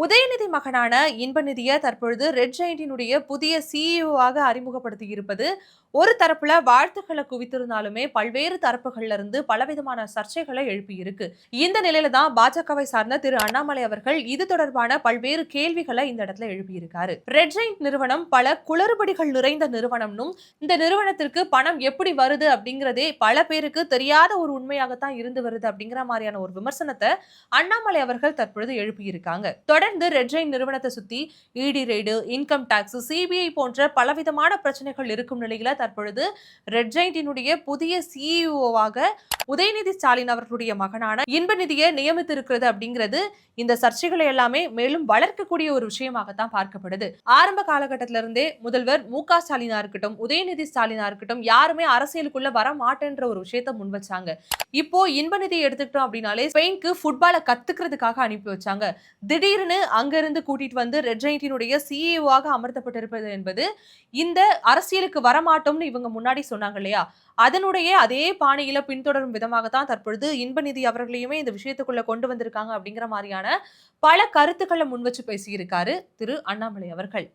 உதயநிதி மகனான இன்பநிதியை தற்பொழுது ரெட் ஜெயண்டினுடைய புதிய சிஇஓவாக அறிமுகப்படுத்தி இருப்பது ஒரு தரப்புல வாழ்த்துக்களை குவித்திருந்தாலுமே பல்வேறு தரப்புகள்ல இருந்து பலவிதமான சர்ச்சைகளை எழுப்பி இருக்கு. இந்த நிலையில தான் பாஜகவை சார்ந்த திரு அண்ணாமலை அவர்கள் இது தொடர்பான பல்வேறு கேள்விகளை இந்த இடத்துல எழுப்பி இருக்காரு. ரெட் ஜெயிண்ட் நிறுவனம் பல குளறுபடிகள் நிறைந்த நிறுவனம்னும், இந்த நிறுவனத்திற்கு பணம் எப்படி வருது அப்படிங்கறதே பல பேருக்கு தெரியாத ஒரு உண்மையாகத்தான் இருந்து வருது அப்படிங்கிற மாதிரியான ஒரு விமர்சனத்தை அண்ணாமலை அவர்கள் தற்பொழுது எழுப்பி இருக்காங்க. தொடர்ந்து ரெட் ஜெயிண்ட் நிறுவனத்தை சுத்தி இடி ரெய்டு, இன்கம் டாக்ஸ், சிபிஐ போன்ற பலவிதமான பிரச்சனைகள் இருக்கும் நிலையில தற்பொழுது ரெட் ஜெயிண்டினுடைய புதிய சிஇஓவாக உதயநிதி ஸ்டாலின் அவர்களுடைய மகனான இன்பநிதியை நியமித்திருக்கிறது அப்படிங்கிறது இந்த சர்ச்சைகளை எல்லாமே மேலும் வளர்க்கக்கூடிய ஒரு விஷயமாகத்தான் பார்க்கப்படுது. ஆரம்ப காலகட்டத்திலிருந்தே முதல்வர் மு.க. ஸ்டாலினா இருக்கட்டும், உதயநிதி ஸ்டாலினா இருக்கட்டும், யாருமே அரசியலுக்குள்ள வர மாட்டேன்ற ஒரு விஷயத்தை முன் வச்சாங்க. இப்போ இன்பநிதியை எடுத்துக்கிட்டோம் அப்படின்னாலே ஸ்பெயினுக்கு ஃபுட்பாலை கத்துக்கிறதுக்காக அனுப்பி வச்சாங்க. திடீர்னு அங்கிருந்து கூட்டிட்டு வந்து ரெட் ஜெயிண்டினுடைய சிஇஓவாக அமர்த்தப்பட்டிருப்பது என்பது இந்த அரசியலுக்கு வரமாட்டோம்னு இவங்க முன்னாடி சொன்னாங்க இல்லையா, அதனுடைய அதே பாணியில பின்தொடரும் விதமாகத்தான் தற்பொழுது இன்பநிதி அவர்களையுமே இந்த விஷயத்துக்குள்ள கொண்டு வந்திருக்காங்க அப்படிங்கிற மாதிரியான பல கருத்துக்களை முன் வச்சு பேசியிருக்காரு திரு அண்ணாமலை அவர்கள்.